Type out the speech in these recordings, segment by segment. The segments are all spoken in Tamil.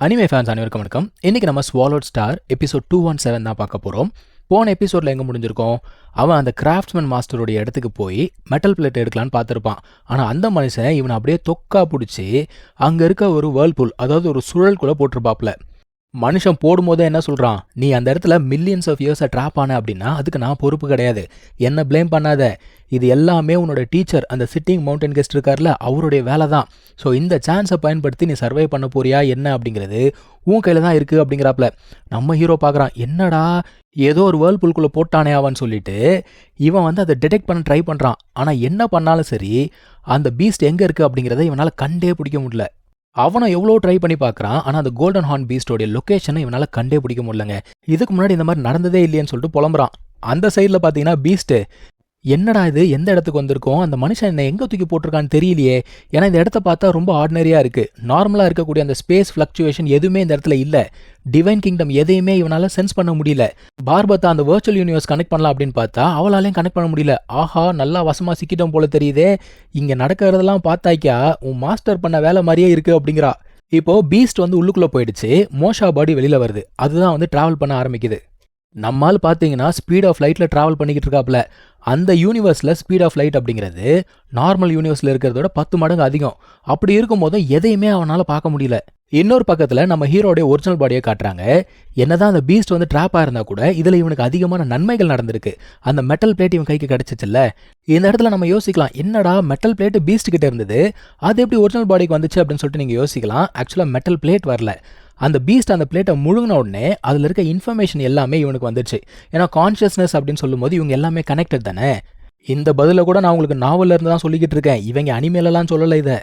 அனிமே ஃபேன்ஸ் அனைவருக்கும் வணக்கம். இன்னைக்கு நம்ம ஸ்வாலோட் ஸ்டார் எபிசோட் 217 தான் பார்க்க போகிறோம். போன எபிசோடில் எங்கே முடிஞ்சிருக்கோம்? அவன் அந்த கிராஃப்ட்ஸ்மேன் மாஸ்டருடைய இடத்துக்கு போய் மெட்டல் பிளேட் எடுக்கலான்னு பார்த்துருப்பான். ஆனால் அந்த மனுஷன் இவனை அப்படியே தொக்கா பிடிச்சி அங்கே இருக்க ஒரு வேர்ல்பூல், அதாவது ஒரு சுழல்குள்ளே போட்டிருப்பாப்ல. மனுஷன் போடும்போதே என்ன சொல்கிறான், நீ அந்த இடத்துல மில்லியன்ஸ் ஆஃப் இயர்ஸை ட்ராப் ஆன அப்படின்னா அதுக்கு நான் பொறுப்பு கிடையாது, என்ன ப்ளேம் பண்ணாத, இது எல்லாமே உன்னோட டீச்சர் அந்த சிட்டிங் மவுண்டன் கெஸ்ட் இருக்கார்ல அவருடைய வேலை தான். ஸோ இந்த சான்ஸை பயன்படுத்தி நீ சர்வை பண்ண போறியா என்ன அப்படிங்கிறது உன் கையில் தான் இருக்குது அப்படிங்கிறாப்ல. நம்ம ஹீரோ பார்க்குறான், என்னடா ஏதோ ஒரு வேர்ல்பூல்குள்ளே போட்டானே அவன் சொல்லிட்டு இவன் வந்து அதை டிடெக்ட் பண்ண ட்ரை பண்ணுறான். ஆனால் என்ன பண்ணாலும் சரி அந்த பீஸ்ட் எங்கே இருக்குது அப்படிங்கிறத இவனால் கண்டே பிடிக்க முடியல. அவனை எவ்வளோ ட்ரை பண்ணி பார்க்குறான், ஆனால் அந்த கோல்டன் ஹார்ன் பீஸ்டோடைய லொக்கேஷனை இவனால் கண்டே பிடிக்க முடியலங்க. இதுக்கு முன்னாடி இந்த மாதிரி நடந்ததே இல்லையேன்னு சொல்லிட்டு புலம்புறான். அந்த சைடில் பார்த்தீங்கன்னா பீஸ்ட்டு, என்னடா இது, எந்த இடத்துக்கு வந்திருக்கோம், அந்த மனுஷன் என்ன எங்கே தூக்கி போட்டிருக்கான்னு தெரியலையே, ஏன்னா இந்த இடத்த பார்த்தா ரொம்ப ஆர்டினரியாக இருக்குது, நார்மலாக இருக்கக்கூடிய அந்த ஸ்பேஸ் ஃப்ளக்சுவேஷன் எதுவுமே இந்த இடத்துல இல்லை, டிவைன் கிங்டம் எதையுமே இவனால் சென்ஸ் பண்ண முடியல. பார்பத்தா அந்த வர்ச்சுவல் யூனிவர்ஸ் கனெக்ட் பண்ணலாம் அப்படின்னு பார்த்தா அவளாலையும் கனெக்ட் பண்ண முடியல. ஆஹா, நல்லா வசமாக சிக்கிட்டோம் போல தெரியுதே, இங்கே நடக்கிறதெல்லாம் பார்த்தாக்கா உன் மாஸ்டர் பண்ண வேலை மாதிரியே இருக்குது அப்படிங்கிறா. இப்போ பீஸ்ட் வந்து உள்ளுக்குள்ளே போயிடுச்சு, மோஷா பாடி வெளியில் வருது, அதுதான் வந்து ட்ராவல் பண்ண ஆரம்பிக்குது. நம்மால் பார்த்தீங்கன்னா ஸ்பீட் ஆஃப் லைட்டில் ட்ராவல் பண்ணிக்கிட்டு இருக்காப்புல. அந்த யூனிவர்ஸில் ஸ்பீட் ஆஃப் லைட் அப்படிங்கிறது நார்மல் யூனிவர்ஸில் இருக்கிறதோட 10 மடங்கு அதிகம். அப்படி இருக்கும்போதும் எதையுமே அவனால் பார்க்க முடியல. இன்னொரு பக்கத்தில் நம்ம ஹீரோடைய ஒரிஜினல் பாடியை காட்டுறாங்க. என்னதான் அந்த பீஸ்ட் வந்து ட்ராப் ஆயிருந்தா கூட இதில் இவனுக்கு அதிகமான நன்மைகள் நடந்திருக்கு. அந்த மெட்டல் பிளேட் இவன் கைக்கு கிடச்சிச்சுல்ல. இந்த இடத்துல நம்ம யோசிக்கலாம், என்னடா மெட்டல் பிளேட் பீஸ்ட் கிட்ட இருந்தது, அது எப்படி ஒரிஜினல் பாடிக்கு வந்துச்சு அப்படின்னு சொல்லிட்டு நீங்கள் யோசிக்கலாம். ஆக்சுவலாக மெட்டல் பிளேட் வரல, அந்த பீஸ்ட் அந்த பிளேட்டை முழுங்கின உடனே அதில் இருக்க இன்ஃபர்மேஷன் எல்லாமே இவனுக்கு வந்துச்சு. ஏன்னா கான்ஷியஸ்னஸ் அப்படின்னு சொல்லும்போது இவங்க எல்லாமே கனெக்டட் தானே. இந்த பதிலை கூட நான் உங்களுக்கு நாவலில் இருந்து தான் சொல்லிக்கிட்டு இருக்கேன், இவங்க அனிமேலெல்லாம் சொல்லலை இதை.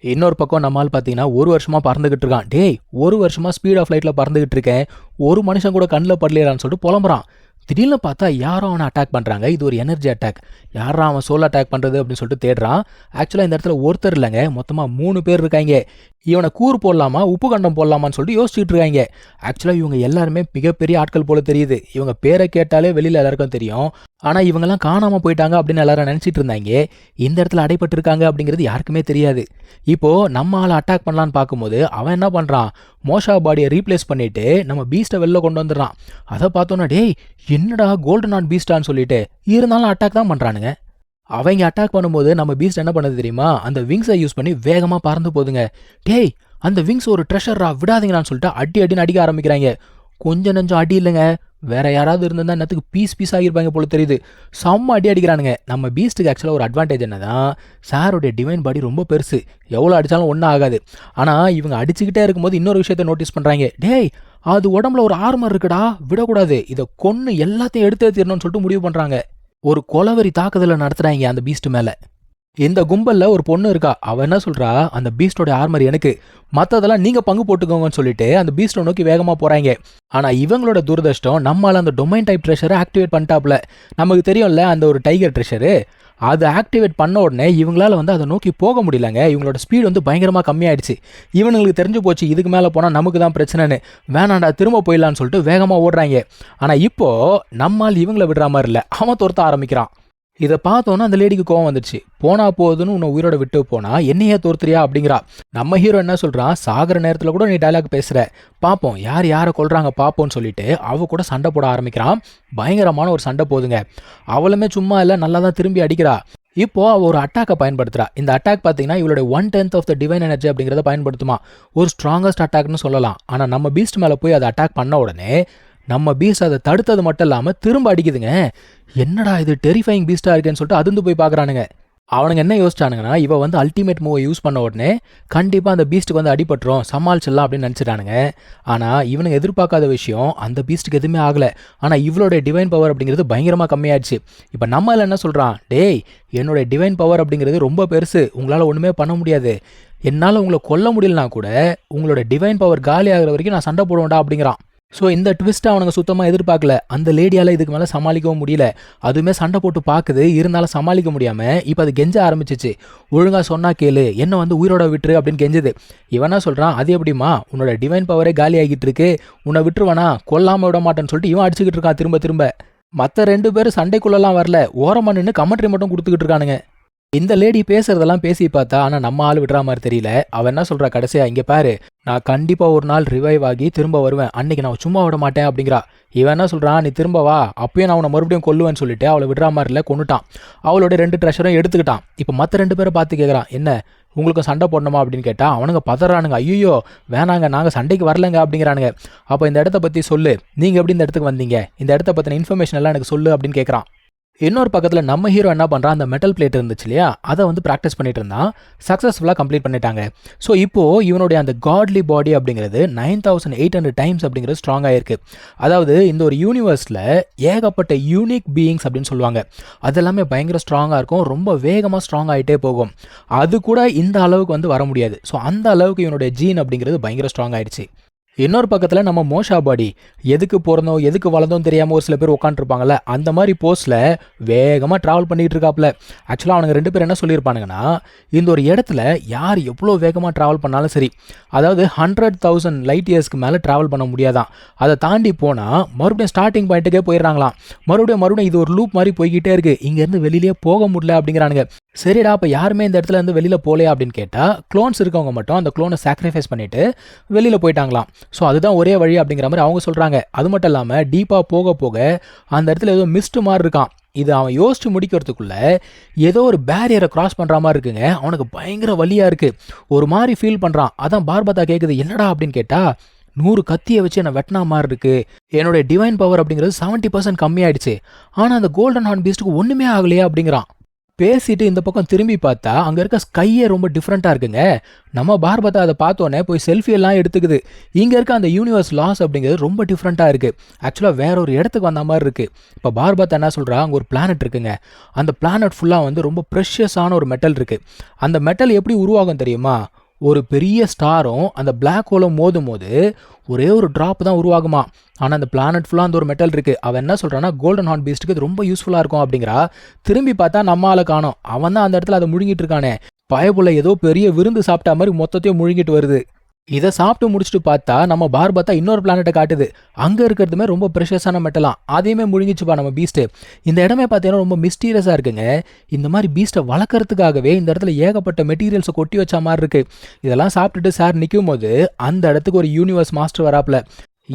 இன்னொரு பக்கம் நம்மால் பார்த்தீங்கன்னா 1 வருஷமாக பறந்துக்கிட்டு இருக்கான். டேய், 1 வருஷமாக ஸ்பீட் ஆஃப் லைட்டில் பறந்துக்கிட்டு இருக்கேன், ஒரு மனுஷன் கூட கண்ணில் படலையான்னு சொல்லிட்டு புலம்புறான். திடீர்னு பார்த்தா யாரும் அவனை அட்டாக் பண்ணுறாங்க. இது ஒரு எனர்ஜி அட்டாக். யாரா அவன் சோல் அட்டாக் பண்ணுறது அப்படின்னு சொல்லிட்டு தேடுறான். ஆக்சுவலாக இந்த இடத்துல ஒருத்தர் இல்லைங்க, மொத்தமாக 3 பேர் இருக்காங்க. இவனை கூறு போடலாமா உப்பு கண்டம் போடலாமான்னு சொல்லிட்டு யோசிச்சுட்டு இருக்காங்க. ஆக்சுவலாக இவங்க எல்லாருமே மிகப்பெரிய ஆட்கள் போல தெரியுது. இவங்க பேரை கேட்டாலே வெளியில் எல்லாருக்கும் தெரியும். ஆனால் இவங்கெல்லாம் காணாமல் போயிட்டாங்க அப்படின்னு எல்லாரும் நினச்சிட்டு இருந்தாங்க. இந்த இடத்துல அடைப்பட்டிருக்காங்க அப்படிங்கிறது யாருக்குமே தெரியாது. இப்போது நம்ம ஆளை அட்டாக் பண்ணலான்னு பார்க்கும்போது அவன் என்ன பண்ணுறான், மோஷா பாடியை ரீப்ளேஸ் பண்ணிவிட்டு நம்ம பீஸ்ட்டை வெளில கொண்டு வந்துடுறான். அதை பார்த்தோன்னா, டேய் என்னடா கோல்டன் ஹார்ன் பீஸ்டான்னு சொல்லிட்டு இருந்தாலும் அட்டாக் தான் பண்ணுறானுங்க. அவங்க அட்டாக் பண்ணும்போது நம்ம பீஸ்ட் என்ன பண்ணுது தெரியுமா, அந்த விங்ஸை யூஸ் பண்ணி வேகமாக பறந்து போதுங்க. டேய், அந்த விங்ஸ் ஒரு ட்ரெஷரா, விடாதீங்கன்னு சொல்லிட்டு அடின்னு அடிக்க ஆரம்பிக்கிறாங்க. கொஞ்சம் நெஞ்சம் அடி இல்லைங்க, வேற யாராவது இருந்திருந்தா என்னத்துக்கு பீஸ் ஆகிருப்பாங்க போல தெரியுது. செம்ம அடி அடிக்கிறானுங்க. நம்ம பீஸ்ட்டுக்கு ஆக்சுவலாக ஒரு அட்வான்டேஜ் என்னதான், சாருடைய டிவைன் பாடி ரொம்ப பெருசு, எவ்வளோ அடித்தாலும் ஒன்றும் ஆகாது. ஆனால் இவங்க அடிச்சுக்கிட்டே இருக்கும்போது இன்னொரு விஷயத்த நோட்டீஸ் பண்ணுறாங்க. டேய், அது உடம்புல ஒரு ஆர்மர் இருக்குடா, விடக்கூடாது, இதை கொன்று எல்லாத்தையும் எடுத்து தீரணும்னு சொல்லிட்டு முடிவு பண்ணுறாங்க. ஒரு கொலவெறி தாக்குதலை நடத்துகிறாங்க அந்த பீஸ்ட் மேலே. இந்த கும்பலில் ஒரு பொண்ணு இருக்கா, அவள் என்ன சொல்கிறா, அந்த பீஸ்டோட ஆர்மர் எனக்கு, மற்றதெல்லாம் நீங்கள் பங்கு போட்டுக்கோங்கன்னு சொல்லிட்டு அந்த பீஸ்ட்டை நோக்கி வேகமாக போகிறாங்க. ஆனால் இவங்களோட துரதிர்ஷ்டம், நம்மளால் அந்த டொமைன் டைப் ட்ரெஷரை ஆக்டிவேட் பண்ணிட்டாப்ல. நமக்கு தெரியும்ல அந்த ஒரு டைகர் ட்ரெஷரு, அதை ஆக்டிவேட் பண்ண உடனே இவங்களால வந்து அதை நோக்கி போக முடியலங்க. இவங்களோட ஸ்பீடு வந்து பயங்கரமாக கம்மியாயிடுச்சு. இவனுங்களுக்கு தெரிஞ்சு போச்சு, இதுக்கு மேலே போனால் நமக்கு தான் பிரச்சனைன்னு, வேணாண்டா திரும்ப போயிடலான்னு சொல்லிட்டு வேகமாக ஓடுறாங்க. ஆனால் இப்போது நம்மால் இவங்களை விடுற மாதிரி இல்லை, அவன் துரத்த ஆரம்பிக்கிறான். இதை பார்த்தோன்னா அந்த லேடிக்கு கோவம் வந்துடுச்சு. போனா போகுதுன்னு உன்னை உயிரோட விட்டு போனா என்னையே தோர்த்துறியா அப்படிங்கிறா. நம்ம ஹீரோ என்ன சொல்கிறான், சாகிற நேரத்தில் கூட நீ டைலாக் பேசுகிற, பார்ப்போம் யார் யாரை கொல்றாங்க பார்ப்போம்னு சொல்லிட்டு அவ கூட சண்டை போட ஆரம்பிக்கிறான். பயங்கரமான ஒரு சண்டை போதுங்க. அவளுமே சும்மா இல்லை, நல்லா தான் திரும்பி அடிக்கிறா. இப்போ அவள் ஒரு அட்டாக்கை பயன்படுத்துகிறா. இந்த அட்டாக் பார்த்தீங்கன்னா இவளுடைய 1/10 ஆஃப் த டிவைன் எனர்ஜி அப்படிங்கிறத பயன்படுத்துமா. ஒரு ஸ்ட்ராங்கஸ்ட் அட்டாக்னு சொல்லலாம். ஆனால் நம்ம பீஸ்ட் மேலே போய் அதை அட்டாக் பண்ண உடனே நம்ம பீஸ்ட் அதை தடுத்தது மட்டும் இல்லாமல் திரும்ப அடிக்குதுங்க. என்னடா இது டெரிஃபைங் பீஸ்டாக இருக்குன்னு சொல்லிட்டு அதிர்ந்து போய் பார்க்குறானுங்க. அவனுங்க என்ன யோசிச்சானுங்கன்னா, இவ வந்து அல்டிமேட் மூவை யூஸ் பண்ண உடனே கண்டிப்பாக அந்த பீஸ்ட்டுக்கு வந்து அடிபட்டுரும், சமாளிச்சிடலாம் அப்படின்னு நினச்சிட்டானுங்க. ஆனால் இவனுங்க எதிர்பார்க்காத விஷயம், அந்த பீஸ்ட்டுக்கு எதுவுமே ஆகலை. ஆனால் இவளுடைய டிவைன் பவர் அப்படிங்கிறது பயங்கரமாக கம்மியாயிடுச்சு. இப்போ நம்மள என்ன சொல்கிறான், டேய் என்னுடைய டிவைன் பவர் அப்படிங்கிறது ரொம்ப பெருசு, உங்களால் ஒன்றுமே பண்ண முடியாது, என்னால் உங்களை கொல்ல முடியலனா கூட உங்களோட டிவைன் பவர் காலி ஆகிற வரைக்கும் நான் சண்டை போடுவேன்டா அப்படிங்கிறான். ஸோ இந்த ட்விஸ்ட்டை அவனுங்க சுத்தமாக எதிர்பார்க்கல. அந்த லேடியால் இதுக்கு மேலே சமாளிக்கவும் முடியல. அதுவுமே சண்டை போட்டு பார்க்குது, இருந்தாலும் சமாளிக்க முடியாமல் இப்போ அது கெஞ்ச ஆரம்பிச்சிச்சு. ஒழுங்காக சொன்னா கேளு, என்ன வந்து உயிரோட விட்டுரு அப்படின்னு கெஞ்சுது. இவனா சொல்கிறான், அது எப்படிமா, உன்னோட டிவைன் பவரே காலி ஆகிட்டு இருக்கு, உன்னை விட்டுருவானா, கொல்லாமல் விட மாட்டேன்னு சொல்லிட்டு இவன் அடிச்சுக்கிட்டு இருக்கான் திரும்ப திரும்ப. மற்ற 2 பேரும் சண்டைக்குள்ளெல்லாம் வரல, ஓரமாக நின்று கமெண்ட்ரி மட்டும் கொடுத்துக்கிட்டு இருக்கானுங்க. இந்த லேடி பேசுறதெல்லாம் பேசி பார்த்தா, ஆனா நம்ம ஆள் விடுற மாதிரி தெரியல. அவ என்ன சொல்றா கடைசியா, இங்க பாரு, நான் கண்டிப்பா ஒரு நாள் ரிவைவ் ஆகி திரும்ப வருவேன். அன்னைக்கு நான் சும்மா விட மாட்டேன் அப்படிங்கிறா. இவன் என்ன சொல்றான், நீ திரும்ப வா, அப்பயும் நான் உன்னை மறுபடியும் கொல்லுவேன்னு சொல்லிட்டு அவளை விடுற மாதிரி இல்லை, கொன்னுட்டான். அவளோட 2 ட்ரெஷரும் எடுத்துக்கிட்டான். இப்போ மற்ற 2 பேரை பார்த்து கேட்குறான், என்ன உங்களுக்கு சண்டை போடணுமா அப்படின்னு கேட்டா, அவனுங்க பதறானுங்க. ஐயோ வேணாங்க, நாங்கள் சண்டைக்கு வரலங்க அப்படிங்கிறானுங்க. அப்போ இந்த இடத்த பற்றி சொல்லு, நீங்கள் எப்படி இந்த இடத்துக்கு வந்தீங்க, இந்த இடத்த பற்றின இன்ஃபர்மேஷன் எல்லாம் எனக்கு சொல்லு அப்படின்னு கேட்குறான். இன்னொரு பக்கத்தில் நம்ம ஹீரோ என்ன பண்ணுறான், அந்த மெட்டல் பிளேட் இருந்துச்சு இல்லையா, அதை வந்து ப்ராக்டிஸ் பண்ணிட்டு இருந்தான். சக்ஸஸ்ஃபுல்லாக கம்ப்ளீட் பண்ணிட்டாங்க. ஸோ இப்போது இவனுடைய அந்த காட்லி பாடி அப்படிங்கிறது 9800 டைம்ஸ் அப்படிங்கிறது ஸ்ட்ராங் ஆகிருக்கு. அதாவது இந்த ஒரு யூனிவர்ஸில் ஏகப்பட்ட யூனிக் பீயிங்ஸ் அப்படின்னு சொல்லுவாங்க. அது எல்லாமே பயங்கர ஸ்ட்ராங்காக இருக்கும், ரொம்ப வேகமாக ஸ்ட்ராங் ஆகிட்டே போகும். அது கூட இந்த அளவுக்கு வந்து வர முடியாது. ஸோ அந்த அளவுக்கு இவனுடைய ஜீன் அப்படிங்கிறது பயங்கர ஸ்ட்ராங் ஆயிடுச்சு. இன்னொரு பக்கத்தில் நம்ம மோஷா பாடி, எதுக்கு பிறந்தோம் எதுக்கு வளர்ந்தோம் தெரியாமல் ஒரு சில பேர் உட்காந்துருப்பாங்கல்ல, அந்த மாதிரி போஸ்ட்டில் வேகமாக ட்ராவல் பண்ணிகிட்டு இருக்காப்புல. ஆக்சுவலாக அவனுங்க 2 பேர் என்ன சொல்லியிருப்பானுங்கன்னா, இந்த ஒரு இடத்துல யார் எவ்வளோ வேகமாக ட்ராவல் பண்ணாலும் சரி, அதாவது 100,000 லைட் இயர்ஸ்க்கு மேலே ட்ராவல் பண்ண முடியாதான். அதை தாண்டி போனால் மறுபடியும் ஸ்டார்டிங் பாயிண்ட்டுக்கே போயிடுறாங்களாம். மறுபடியும் இது ஒரு லூப் மாதிரி போய்கிட்டே இருக்குது, இங்கேருந்து வெளியிலே போக முடியல அப்படிங்கிறானுங்க. சரிடா, அப்போ யாருமே இந்த இடத்துல இருந்து வெளியில் போகலையா அப்படின்னு கேட்டால், க்ளோன்ஸ் இருக்கவங்க மட்டும் அந்த க்ளோனை சாக்ரிஃபைஸ் பண்ணிவிட்டு வெளியில் போயிட்டாங்களாம். ஸோ அதுதான் ஒரே வழி அப்படிங்கிற மாதிரி அவங்க சொல்கிறாங்க. அது மட்டும் இல்லாமல் டீப்பாக போக போக அந்த இடத்துல ஏதோ மிஸ்ட் மாதிரி இருக்கான். இது அவன் யோசிச்சு முடிக்கிறதுக்குள்ள ஏதோ ஒரு பேரியரை கிராஸ் பண்ணுற மாதிரி இருக்குங்க. அவனுக்கு பயங்கர வலியாக இருக்குது, ஒரு மாதிரி ஃபீல் பண்ணுறான். அதான் பார்பதா கேட்குது, என்னடா அப்படின்னு கேட்டால், 100 கத்தியை வச்சு என்னை வெட்டினா மாதிரி இருக்கு, என்னுடைய டிவைன் பவர் அப்படிங்கிறது 70% கம்மியாயிடுச்சு, ஆனால் அந்த கோல்டன் ஹார்ன் பீஸ்ட்டுக்கு ஒன்றுமே ஆகலையா அப்படிங்கிறான். பேசிட்டு இந்த பக்கம் திரும்பி பார்த்தா அங்கே இருக்க ஸ்கையே ரொம்ப டிஃப்ரெண்ட்டாக இருக்குங்க. நம்ம பார்பதா அதை பார்த்தோன்னே போய் செல்ஃபி எல்லாம் எடுத்துக்குது. இங்கே இருக்க அந்த யூனிவர்ஸ் லாஸ் அப்படிங்கிறது ரொம்ப டிஃப்ரெண்ட்டாக இருக்குது. ஆக்சுவலாக வேற ஒரு இடத்துக்கு வந்த மாதிரி இருக்குது. இப்போ பார்பதா என்ன சொல்கிறா, அங்கே ஒரு பிளானட் இருக்குங்க. அந்த பிளானட் ஃபுல்லாக வந்து ரொம்ப ப்ரெஷியஸான ஒரு மெட்டல் இருக்குது. அந்த மெட்டல் எப்படி உருவாகும் தெரியுமா, ஒரு பெரிய ஸ்டாரும் அந்த பிளாக் ஹோலும் மோதும் போது ஒரே ஒரு ட்ராப் தான் உருவாகுமா. ஆனால் அந்த பிளானட் ஃபுல்லாக அந்த ஒரு மெட்டல் இருக்குது. அவன் என்ன சொல்கிறான்னா, கோல்டன் ஹார்ன் பீஸ்ட்டுக்கு இது ரொம்ப யூஸ்ஃபுல்லாக இருக்கும் அப்படிங்கிறா. திரும்பி பார்த்தா நம்ம ஆளை காணோம். அவன் தான் அந்த இடத்துல அதை முழுங்கிட்டு இருக்கானே. பயப்புள்ள ஏதோ பெரிய விருந்து சாப்பிட்டா மாதிரி மொத்தத்தையும் முழுங்கிட்டு வருது. இதை சாப்பிட்டு முடிச்சுட்டு பார்த்தா நம்ம பார்பதா இன்னொரு பிளானட்டை காட்டுது. அங்கே இருக்கிறதுமே ரொம்ப ப்ரெஷஸான மெட்டலாம், அதையுமே முழுங்கிச்சுப்பா நம்ம பீஸ்ட்டு. இந்த இடமே பார்த்தீங்கன்னா ரொம்ப மிஸ்டீரியஸாக இருக்குங்க. இந்த மாதிரி பீஸ்ட்டை வளர்க்குறதுக்காகவே இந்த இடத்துல ஏகப்பட்ட மெட்டீரியல்ஸை கொட்டி வச்ச மாதிரி இருக்குது. இதெல்லாம் சாப்பிட்டுட்டு சார் நிற்கும் போது அந்த இடத்துக்கு ஒரு யூனிவர்ஸ் மாஸ்டர் வராப்புல.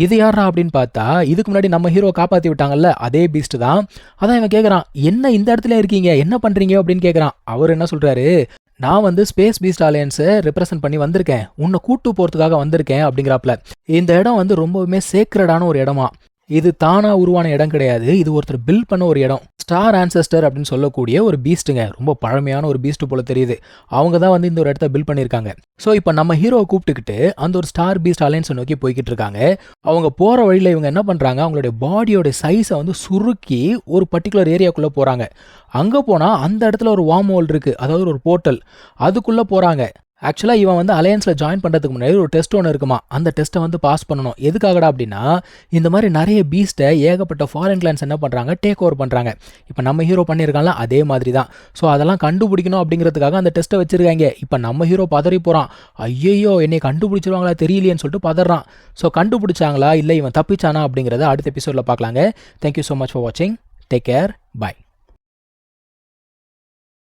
இது யாரா அப்படின்னு பார்த்தா, இதுக்கு முன்னாடி நம்ம ஹீரோ காப்பாற்றி விட்டாங்கல்ல, அதே பீஸ்ட் தான். அதான் இவன் கேட்குறான், என்ன இந்த இடத்துல இருக்கீங்க, என்ன பண்ணுறீங்க அப்படின்னு கேட்குறான். அவர் என்ன சொல்கிறாரு, நான் வந்து ஸ்பேஸ் பீஸ்ட் அலையன்ஸை ரெப்ரசென்ட் பண்ணி வந்திருக்கேன், உன்னை கூட்டு போகிறதுக்காக வந்திருக்கேன் அப்படிங்கிறாப்புல. இந்த இடம் வந்து ரொம்பவுமே சேக்ரடான ஒரு இடமா. இது தானா உருவான இடம் கிடையாது, இது ஒருத்தர் பில்ட் பண்ண ஒரு இடம். ஸ்டார் ஆன்செஸ்டர் அப்படின்னு சொல்லக்கூடிய ஒரு பீஸ்ட்டுங்க, ரொம்ப பழமையான ஒரு பீஸ்ட் போல தெரியுது. அவங்க தான் வந்து இந்த ஒரு இடத்த பில்ட் பண்ணியிருக்காங்க. ஸோ இப்போ நம்ம ஹீரோவை கூப்பிட்டுக்கிட்டு அந்த ஒரு ஸ்டார் பீஸ்ட் அலையன்ஸை நோக்கி போய்கிட்டு இருக்காங்க. அவங்க போகிற வழியில் இவங்க என்ன பண்ணுறாங்க, அவங்களுடைய பாடியோட சைஸை வந்து சுருக்கி ஒரு பர்டிகுலர் ஏரியாக்குள்ளே போகிறாங்க. அங்கே போனால் அந்த இடத்துல ஒரு வார்ம் ஹோல் இருக்குது, அதாவது ஒரு போர்ட்டல், அதுக்குள்ளே போகிறாங்க. ஆக்சுவலாக இவன் வந்து அலையன்ஸில் ஜாயின் பண்ணுறதுக்கு முன்னாடி ஒரு டெஸ்ட் ஒன்று இருக்குமா, அந்த டெஸ்ட்டை வந்து பாஸ் பண்ணணும். எதுக்காகடா அப்படின்னா, இந்த மாதிரி நிறைய பீஸ்ட்டை ஏகப்பட்ட ஃபாரின் கிளான்ஸ் என்ன பண்ணுறாங்க, டேக் ஓவர் பண்ணுறாங்க. இப்போ நம்ம ஹீரோ பண்ணியிருக்காங்களா அதே மாதிரி தான். ஸோ அதெல்லாம் கண்டுபிடிக்கணும் அப்படிங்கிறதுக்காக அந்த டெஸ்ட்டை வச்சுருக்காங்க. இப்போ நம்ம ஹீரோ பதறி போகிறான். ஐயோ என்னை கண்டுபிடிச்சிருவாங்களா தெரியலையேன்னு சொல்லிட்டு பதறான். ஸோ கண்டுபிடிச்சாங்களா இல்லை இவன் தப்பிச்சானா அப்படிங்கிறத அடுத்த எபிசோடில் பார்க்கலாங்க. தேங்க்யூ ஸோ மச் ஃபார் வாட்சிங். Take care. பாய்.